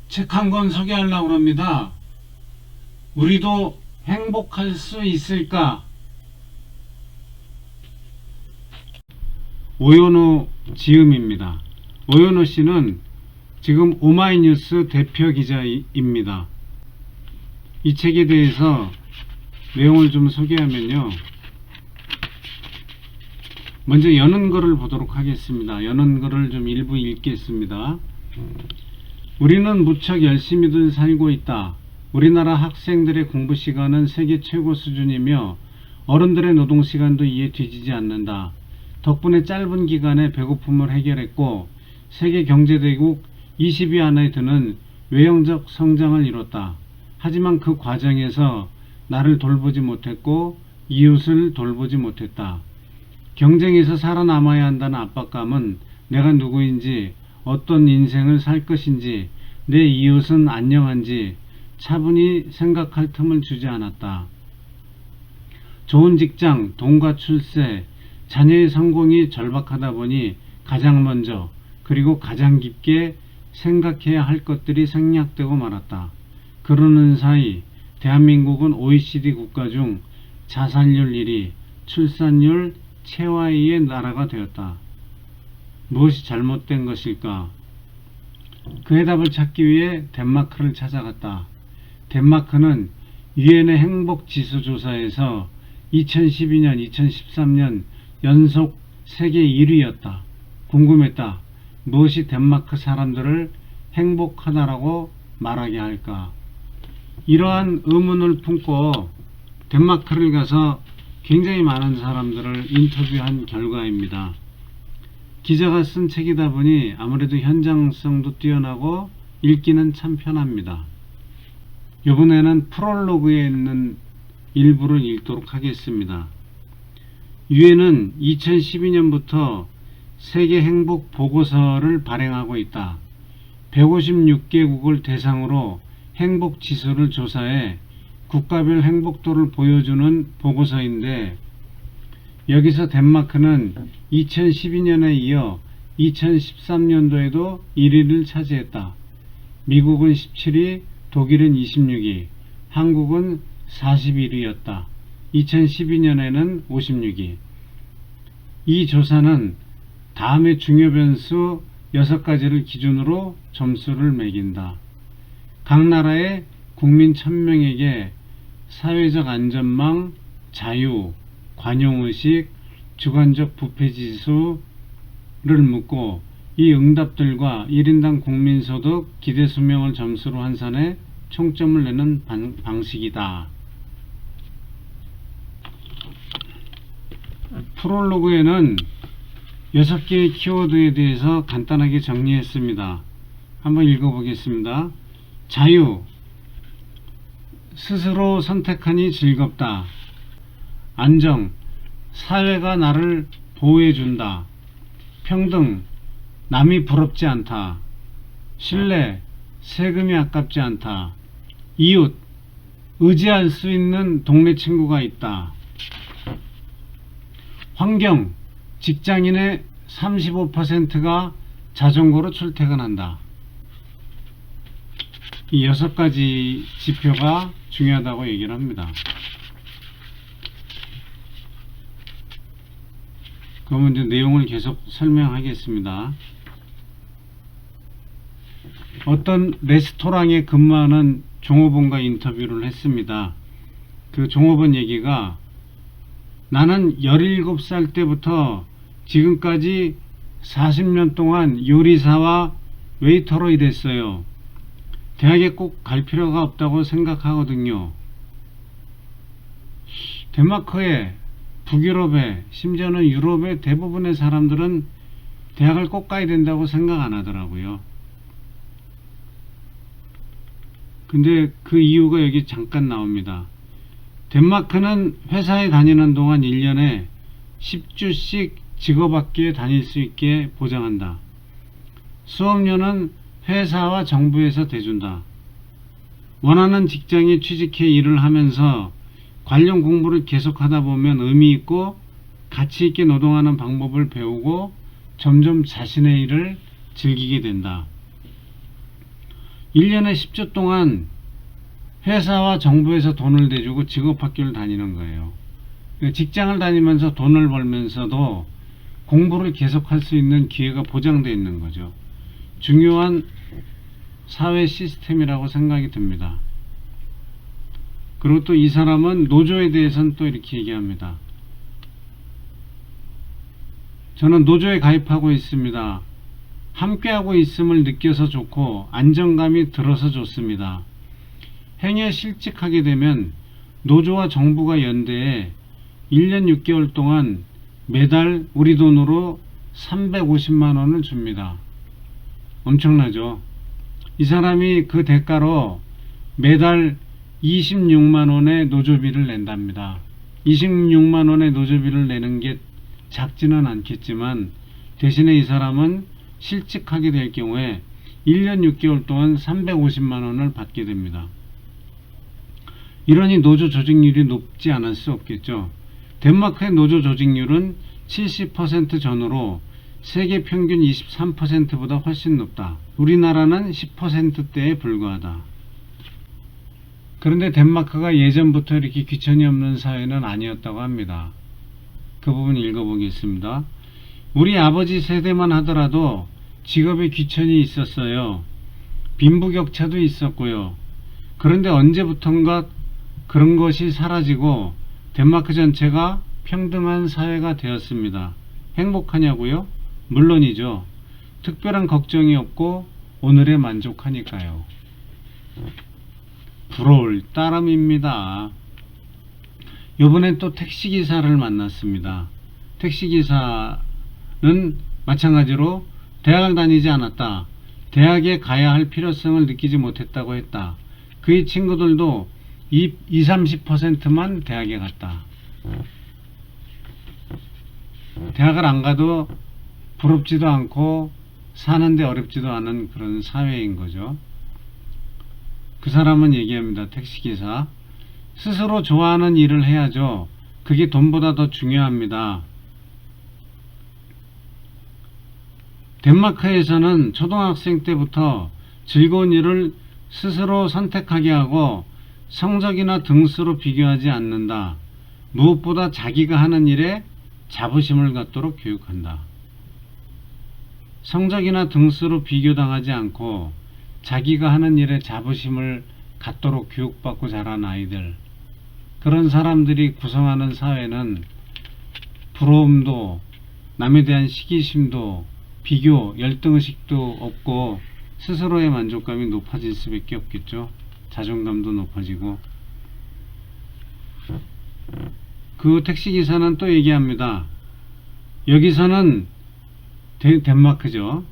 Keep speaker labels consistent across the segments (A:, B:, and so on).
A: 책 한 권 소개하려고 합니다. 우리도 행복할 수 있을까? 오연호 지음입니다. 오연호 씨는 지금 오마이뉴스 대표 기자입니다. 이 책에 대해서 내용을 좀 소개하면요. 먼저 여는 글을 보도록 하겠습니다. 여는 글을 좀 일부 읽겠습니다. 우리는 무척 열심히들 살고 있다. 우리나라 학생들의 공부 시간은 세계 최고 수준이며 어른들의 노동 시간도 이에 뒤지지 않는다. 덕분에 짧은 기간에 배고픔을 해결했고 세계 경제대국 20위 안에 드는 외형적 성장을 이뤘다. 하지만 그 과정에서 나를 돌보지 못했고 이웃을 돌보지 못했다. 경쟁에서 살아남아야 한다는 압박감은 내가 누구인지, 어떤 인생을 살 것인지, 내 이웃은 안녕한지 차분히 생각할 틈을 주지 않았다. 좋은 직장, 돈과 출세, 자녀의 성공이 절박하다 보니 가장 먼저 그리고 가장 깊게 생각해야 할 것들이 생략되고 말았다. 그러는 사이 대한민국은 OECD 국가 중 자살률 1위, 출산율 최하위의 나라가 되었다. 무엇이 잘못된 것일까? 그 해답을 찾기 위해 덴마크를 찾아갔다. 덴마크는 유엔의 행복지수 조사에서 2012년, 2013년 연속 세계 1위였다. 궁금했다. 무엇이 덴마크 사람들을 행복하다라고 말하게 할까? 이러한 의문을 품고 덴마크를 가서 굉장히 많은 사람들을 인터뷰한 결과입니다. 기자가 쓴 책이다 보니 아무래도 현장성도 뛰어나고 읽기는 참 편합니다. 이번에는 프롤로그에 있는 일부를 읽도록 하겠습니다. 유엔은 2012년부터 세계 행복 보고서를 발행하고 있다. 156개국을 대상으로 행복 지수를 조사해 국가별 행복도를 보여주는 보고서인데, 여기서 덴마크는 2012년에 이어 2013년도에도 1위를 차지했다. 미국은 17위, 독일은 26위, 한국은 41위였다. 2012년에는 56위. 이 조사는 다음의 중요 변수 6가지를 기준으로 점수를 매긴다. 각 나라의 국민 1000명에게 사회적 안전망, 자유, 관용의식, 주관적 부패지수를 묻고 이 응답들과 1인당 국민소득, 기대수명을 점수로 환산해 총점을 내는 방식이다. 프롤로그에는 6개의 키워드에 대해서 간단하게 정리했습니다. 한번 읽어보겠습니다. 자유, 스스로 선택하니 즐겁다. 안정, 사회가 나를 보호해준다. 평등, 남이 부럽지 않다. 신뢰, 세금이 아깝지 않다. 이웃, 의지할 수 있는 동네 친구가 있다. 환경, 직장인의 35%가 자전거로 출퇴근한다. 이 6가지 지표가 중요하다고 얘기를 합니다. 그러면 이제 내용을 계속 설명하겠습니다. 어떤 레스토랑에 근무하는 종업원과 인터뷰를 했습니다. 그 종업원 얘기가, 나는 17살 때부터 지금까지 40년 동안 요리사와 웨이터로 일했어요. 대학에 꼭 갈 필요가 없다고 생각하거든요. 덴마크에, 북유럽에, 심지어는 유럽의 대부분의 사람들은 대학을 꼭 가야 된다고 생각 안 하더라고요. 근데 그 이유가 여기 잠깐 나옵니다. 덴마크는 회사에 다니는 동안 1년에 10주씩 직업학교에 다닐 수 있게 보장한다. 수업료는 회사와 정부에서 대준다. 원하는 직장에 취직해 일을 하면서 관련 공부를 계속하다 보면 의미 있고 가치 있게 노동하는 방법을 배우고 점점 자신의 일을 즐기게 된다. 1년에 10주 동안 회사와 정부에서 돈을 대주고 직업학교를 다니는 거예요. 직장을 다니면서 돈을 벌면서도 공부를 계속할 수 있는 기회가 보장되어 있는 거죠. 중요한 사회 시스템이라고 생각이 듭니다. 그리고 또 이 사람은 노조에 대해서는 또 이렇게 얘기합니다. 저는 노조에 가입하고 있습니다. 함께하고 있음을 느껴서 좋고 안정감이 들어서 좋습니다. 행여 실직하게 되면 노조와 정부가 연대해 1년 6개월 동안 매달 우리 돈으로 350만 원을 줍니다. 엄청나죠? 이 사람이 그 대가로 매달 26만 원의 노조비를 낸답니다. 26만 원의 노조비를 내는 게 작지는 않겠지만 대신에 이 사람은 실직하게 될 경우에 1년 6개월 동안 350만 원을 받게 됩니다. 이러니 노조 조직률이 높지 않을 수 없겠죠. 덴마크의 노조 조직률은 70% 전후로 세계 평균 23%보다 훨씬 높다. 우리나라는 10%대에 불과하다. 그런데 덴마크가 예전부터 이렇게 귀천이 없는 사회는 아니었다고 합니다. 그 부분 읽어보겠습니다. 우리 아버지 세대만 하더라도 직업에 귀천이 있었어요. 빈부격차도 있었고요. 그런데 언제부턴가 그런 것이 사라지고 덴마크 전체가 평등한 사회가 되었습니다. 행복하냐고요? 물론이죠. 특별한 걱정이 없고 오늘에 만족하니까요. 부러울 따름입니다. 이번엔 또 택시기사를 만났습니다. 택시기사는 마찬가지로 대학을 다니지 않았다. 대학에 가야 할 필요성을 느끼지 못했다고 했다. 그의 친구들도 20-30%만 대학에 갔다. 대학을 안 가도 부럽지도 않고 사는데 어렵지도 않은 그런 사회인 거죠. 그 사람은 얘기합니다. 택시기사. 스스로 좋아하는 일을 해야죠. 그게 돈보다 더 중요합니다. 덴마크에서는 초등학생 때부터 즐거운 일을 스스로 선택하게 하고 성적이나 등수로 비교하지 않는다. 무엇보다 자기가 하는 일에 자부심을 갖도록 교육한다. 성적이나 등수로 비교당하지 않고 자기가 하는 일에 자부심을 갖도록 교육받고 자란 아이들, 그런 사람들이 구성하는 사회는 부러움도, 남에 대한 시기심도, 비교, 열등의식도 없고 스스로의 만족감이 높아질 수밖에 없겠죠. 자존감도 높아지고. 그 택시기사는 또 얘기합니다. 여기서는 덴마크죠.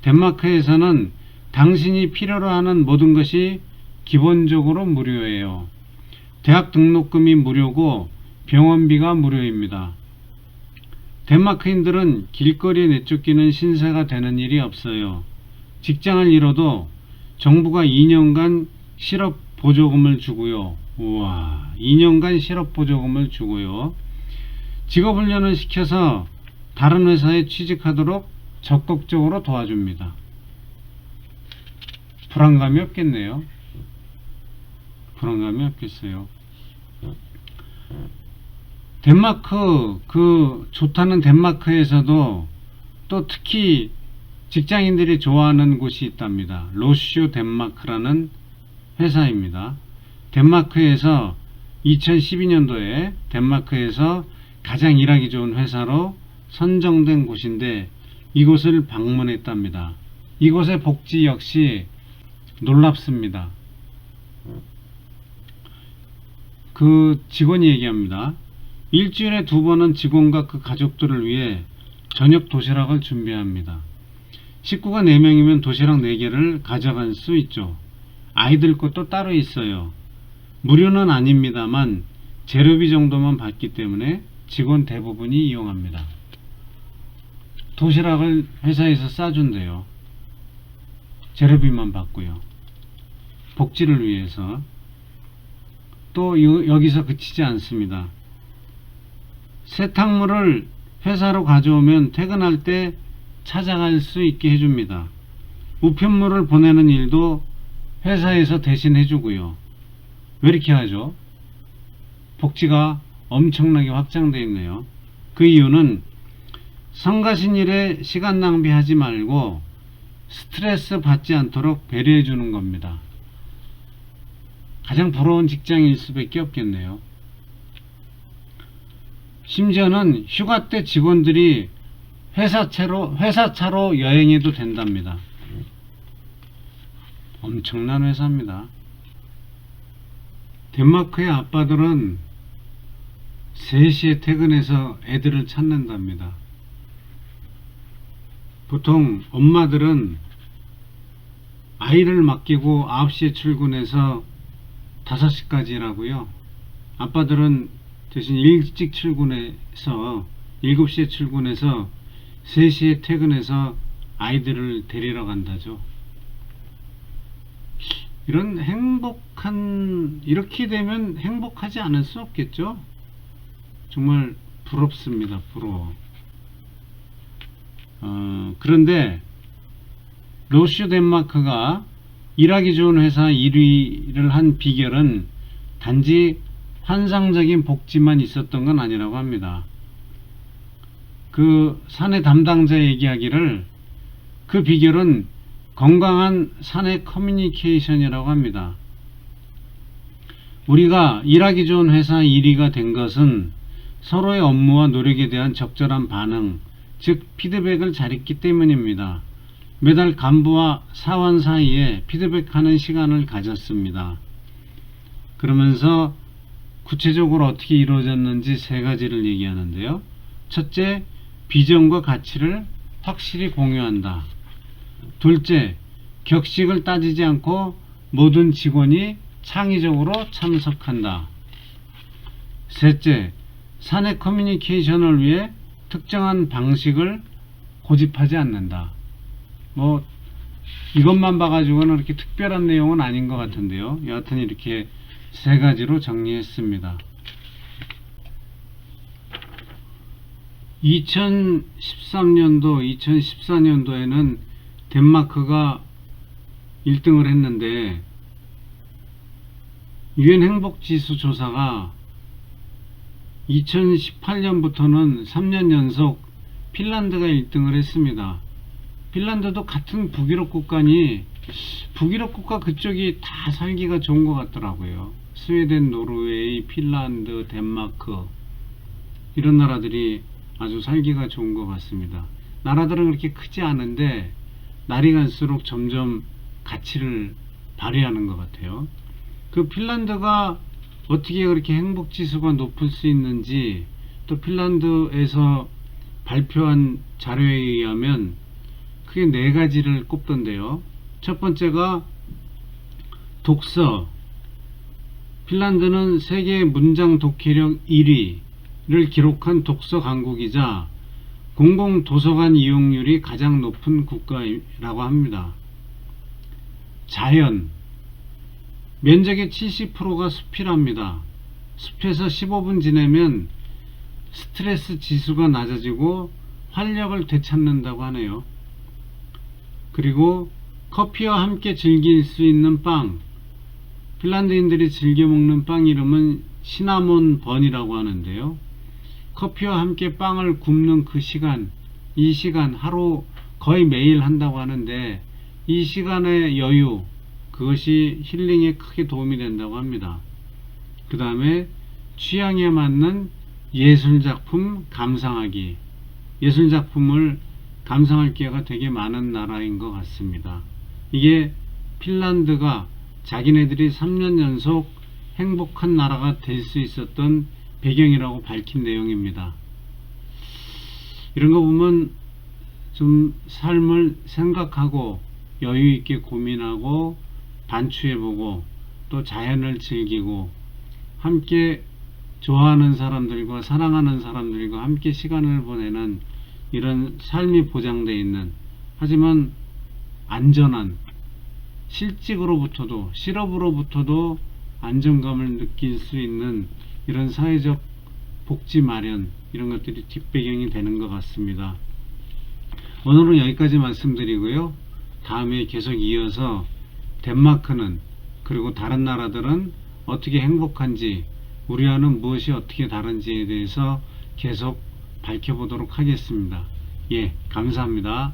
A: 덴마크에서는 당신이 필요로 하는 모든 것이 기본적으로 무료예요. 대학 등록금이 무료고 병원비가 무료입니다. 덴마크인들은 길거리에 내쫓기는 신세가 되는 일이 없어요. 직장을 잃어도 정부가 2년간 실업 보조금을 주고요. 우와, 2년간 실업 보조금을 주고요. 직업훈련을 시켜서 다른 회사에 취직하도록 적극적으로 도와줍니다. 불안감이 없겠네요. 불안감이 없겠어요. 덴마크, 좋다는 덴마크에서도 또 특히 직장인들이 좋아하는 곳이 있답니다. 로쇼 덴마크라는 회사입니다. 덴마크에서 2012년도에 덴마크에서 가장 일하기 좋은 회사로 선정된 곳인데 이곳을 방문했답니다. 이곳의 복지 역시 놀랍습니다. 그 직원이 얘기합니다. 일주일에 2번은 직원과 그 가족들을 위해 저녁 도시락을 준비합니다. 식구가 4명이면 도시락 4개를 가져갈 수 있죠. 아이들 것도 따로 있어요. 무료는 아닙니다만 재료비 정도만 받기 때문에 직원 대부분이 이용합니다. 도시락을 회사에서 싸준대요. 재료비만 받고요. 복지를 위해서. 또 여기서 그치지 않습니다. 세탁물을 회사로 가져오면 퇴근할 때 찾아갈 수 있게 해줍니다. 우편물을 보내는 일도 회사에서 대신 해주고요. 왜 이렇게 하죠? 복지가 엄청나게 확장되어 있네요. 그 이유는 성가신 일에 시간 낭비하지 말고 스트레스 받지 않도록 배려해 주는 겁니다. 가장 부러운 직장일 수밖에 없겠네요. 심지어는 휴가 때 직원들이 회사차로 여행해도 된답니다. 엄청난 회사입니다. 덴마크의 아빠들은 3시에 퇴근해서 애들을 찾는답니다. 보통 엄마들은 아이를 맡기고 9시에 출근해서 5시까지 일하고요. 아빠들은 대신 일찍 출근해서 7시에 출근해서 3시에 퇴근해서 아이들을 데리러 간다죠. 이렇게 되면 행복하지 않을 수 없겠죠? 정말 부럽습니다. 부러워. 그런데 로슈 덴마크가 일하기 좋은 회사 1위를 한 비결은 단지 환상적인 복지만 있었던 건 아니라고 합니다. 그 사내 담당자 얘기하기를 그 비결은 건강한 사내 커뮤니케이션이라고 합니다. 우리가 일하기 좋은 회사 1위가 된 것은 서로의 업무와 노력에 대한 적절한 반응, 즉 피드백을 잘했기 때문입니다. 매달 간부와 사원 사이에 피드백하는 시간을 가졌습니다. 그러면서 구체적으로 어떻게 이루어졌는지 3가지를 얘기하는데요. 첫째, 비전과 가치를 확실히 공유한다. 둘째, 격식을 따지지 않고 모든 직원이 창의적으로 참석한다. 셋째, 사내 커뮤니케이션을 위해 특정한 방식을 고집하지 않는다. 이것만 봐가지고는 그렇게 특별한 내용은 아닌 것 같은데요. 여하튼 이렇게 3가지로 정리했습니다. 2013년도, 2014년도에는 덴마크가 1등을 했는데 유엔 행복지수 조사가 2018년부터는 3년 연속 핀란드가 1등을 했습니다. 핀란드도 같은 북유럽 국가니 북유럽 국가 그쪽이 다 살기가 좋은 것 같더라고요. 스웨덴, 노르웨이, 핀란드, 덴마크 이런 나라들이 아주 살기가 좋은 것 같습니다. 나라들은 그렇게 크지 않은데 날이 갈수록 점점 가치를 발휘하는 것 같아요. 그 핀란드가 어떻게 그렇게 행복지수가 높을 수 있는지, 또 핀란드에서 발표한 자료에 의하면 크게 4가지를 꼽던데요. 첫 번째가 독서. 핀란드는 세계 문장 독해력 1위를 기록한 독서 강국이자 공공도서관 이용률이 가장 높은 국가라고 합니다. 자연. 면적의 70%가 숲이랍니다. 숲에서 15분 지내면 스트레스 지수가 낮아지고 활력을 되찾는다고 하네요. 그리고 커피와 함께 즐길 수 있는 빵. 핀란드인들이 즐겨 먹는 빵 이름은 시나몬 번이라고 하는데요. 커피와 함께 빵을 굽는 그 시간, 이 시간 하루 거의 매일 한다고 하는데 이 시간의 여유, 그것이 힐링에 크게 도움이 된다고 합니다. 그 다음에 취향에 맞는 예술작품 감상하기. 예술작품을 감상할 기회가 되게 많은 나라인 것 같습니다. 이게 핀란드가 자기네들이 3년 연속 행복한 나라가 될 수 있었던 배경이라고 밝힌 내용입니다. 이런 거 보면 좀 삶을 생각하고 여유 있게 고민하고 반추해보고 또 자연을 즐기고 함께 좋아하는 사람들과 사랑하는 사람들과 함께 시간을 보내는 이런 삶이 보장되어 있는, 하지만 안전한, 실직으로부터도 실업으로부터도 안정감을 느낄 수 있는 이런 사회적 복지 마련, 이런 것들이 뒷배경이 되는 것 같습니다. 오늘은 여기까지 말씀드리고요. 다음에 계속 이어서 덴마크는, 그리고 다른 나라들은 어떻게 행복한지, 우리와는 무엇이 어떻게 다른지에 대해서 계속 밝혀보도록 하겠습니다. 예, 감사합니다.